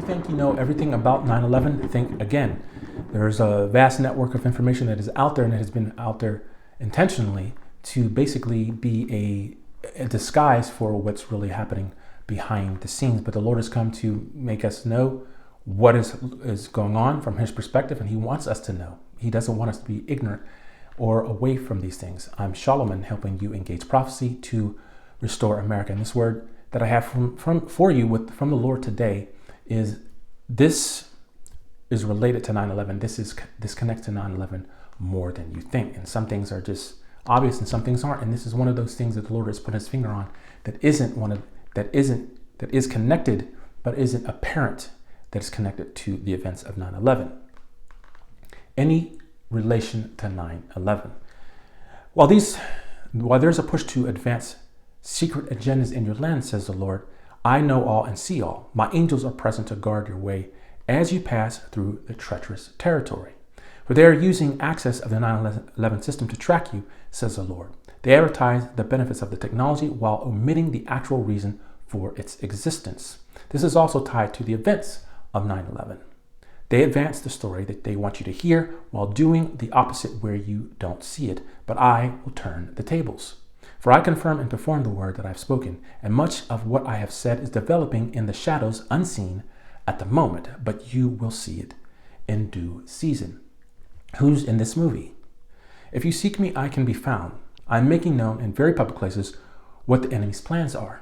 think you know everything about 9/11, think again. There's a vast network of information that is out there and it has been out there intentionally to basically be a disguise for what's really happening behind the scenes. But the Lord has come to make us know what is going on from his perspective, and he wants us to know. He doesn't want us to be ignorant or away from these things. I'm Solomon, helping you engage prophecy to restore America. And this word that I have for you from the Lord today is this is related to 9/11. This connects to 9/11 more than you think. And some things are just obvious and some things aren't. And this is one of those things that the Lord has put his finger on that is connected, but isn't apparent that is connected to the events of 9/11. Any relation to 9/11. While there's a push to advance secret agendas in your land, says the Lord, I know all and see all. My angels are present to guard your way as you pass through the treacherous territory. For they are using access of the 9/11 system to track you, says the Lord. They advertise the benefits of the technology while omitting the actual reason for its existence. This is also tied to the events of 9/11. They advance the story that they want you to hear while doing the opposite where you don't see it, but I will turn the tables. For I confirm and perform the word that I've spoken, and much of what I have said is developing in the shadows unseen at the moment, but you will see it in due season. Who's in this movie? If you seek me, I can be found. I'm making known in very public places what the enemy's plans are.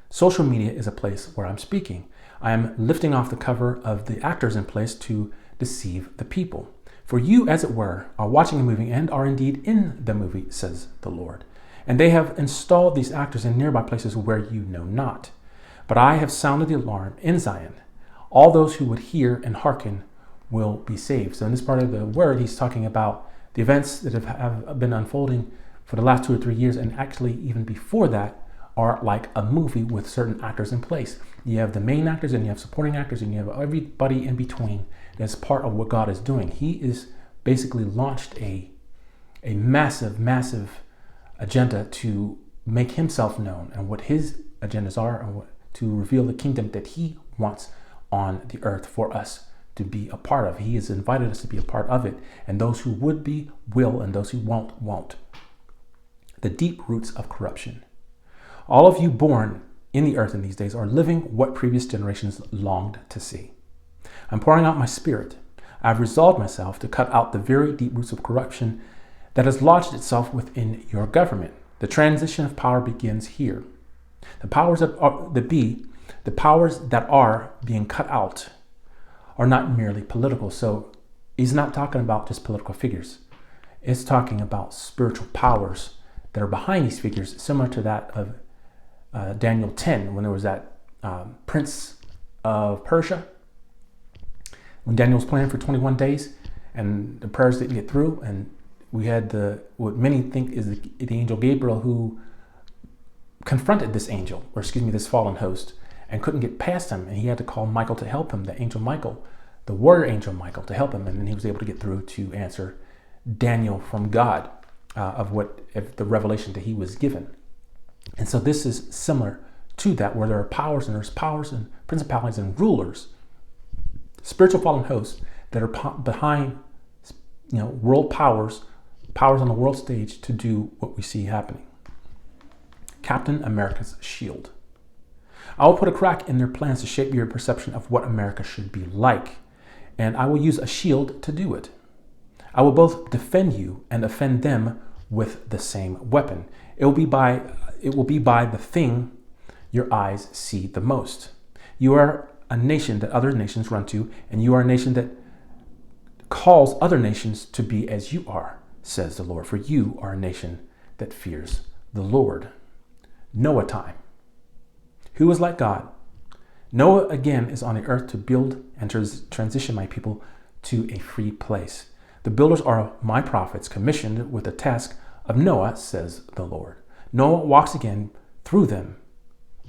Social media is a place where I'm speaking. I am lifting off the cover of the actors in place to deceive the people. For you, as it were, are watching a movie and are indeed in the movie, says the Lord. And they have installed these actors in nearby places where you know not. But I have sounded the alarm in Zion. All those who would hear and hearken will be saved. So in this part of the word, he's talking about the events that have been unfolding for the last 2 or 3 years, and actually even before that are like a movie with certain actors in place. You have the main actors and you have supporting actors and you have everybody in between as part of what God is doing. He is basically launched a massive agenda to make himself known and what his agendas are, and to reveal the kingdom that he wants on the earth for us to be a part of. He has invited us to be a part of it, and those who would be will, and those who won't. The deep roots of corruption. All of you born in the earth in these days are living what previous generations longed to see. I'm pouring out my spirit. I've resolved myself to cut out the very deep roots of corruption that has lodged itself within your government. The transition of power begins here. The powers that are being cut out are not merely political. So he's not talking about just political figures. It's talking about spiritual powers that are behind these figures, similar to that of Daniel 10, when there was that prince of Persia, when Daniel was praying for 21 days and the prayers didn't get through, and we had what many think is the angel Gabriel, who confronted this fallen host, and couldn't get past him, and he had to call Michael to help him, the angel Michael, the warrior angel Michael, to help him, and then he was able to get through to answer Daniel from God of the revelation that he was given. And so this is similar to that, where there are powers, and there's powers and principalities and rulers, spiritual fallen hosts that are behind, world powers on the world stage to do what we see happening. Captain America's shield. I will put a crack in their plans to shape your perception of what America should be like, and I will use a shield to do it. I will both defend you and offend them with the same weapon. It will be by the thing your eyes see the most. You are a nation that other nations run to, and you are a nation that calls other nations to be as you are, says the Lord. For you are a nation that fears the Lord. Noah time. Who is like God? Noah again is on the earth to build and transition my people to a free place. The builders are my prophets, commissioned with the task of Noah, says the Lord. Noah walks again through them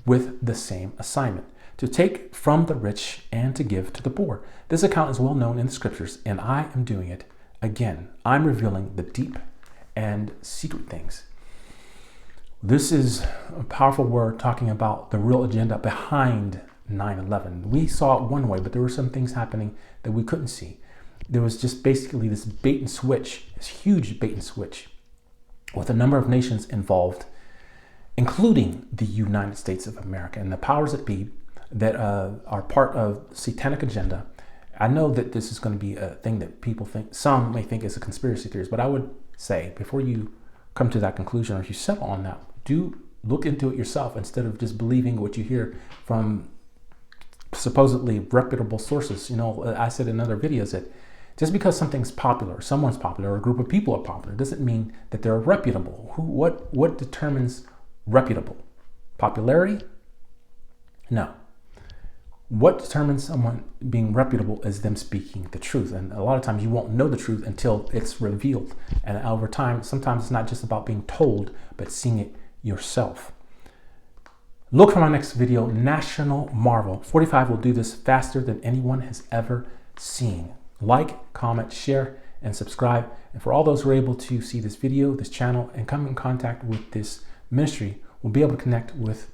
with the same assignment, to take from the rich and to give to the poor. This account is well known in the scriptures, and I am doing it again. I'm revealing the deep and secret things. This is a powerful word talking about the real agenda behind 9/11. We saw it one way, but there were some things happening that we couldn't see. There was just basically this bait and switch, this huge bait and switch with a number of nations involved, including the United States of America and the powers that be that are part of satanic agenda. I know that this is going to be a thing that people think, some may think is a conspiracy theory, but I would say before you come to that conclusion or if you settle on that, do look into it yourself instead of just believing what you hear from supposedly reputable sources. You know, I said in other videos that just because something's popular, someone's popular, or a group of people are popular, doesn't mean that they're reputable. What determines reputable? Popularity? No. What determines someone being reputable is them speaking the truth. And a lot of times you won't know the truth until it's revealed. And over time, sometimes it's not just about being told, but seeing it yourself. Look for my next video, National Marvel. 45 will do this faster than anyone has ever seen. Like, comment, share, and subscribe. And for all those who are able to see this video, this channel, and come in contact with this ministry, will be able to connect with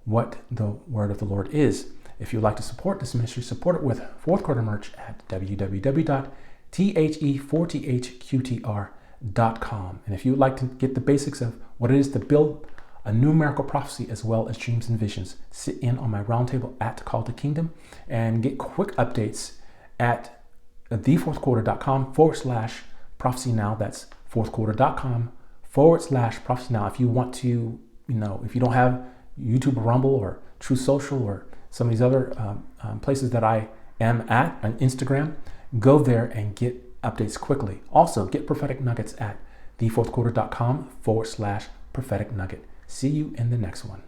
what the word of the Lord is. If you'd like to support this ministry, support it with fourth quarter merch at www.the4thqtr.com. And if you would like to get the basics of what it is to build a numerical prophecy as well as dreams and visions, sit in on my roundtable at Call to Kingdom and get quick updates at thefourthquarter.com/prophecy now. That's fourthquarter.com/prophecy now. If you want to, if you don't have YouTube or Rumble or True Social or some of these other places that I am at on Instagram, go there and get updates quickly. Also, get prophetic nuggets at thefourthquarter.com/prophetic nugget. See you in the next one.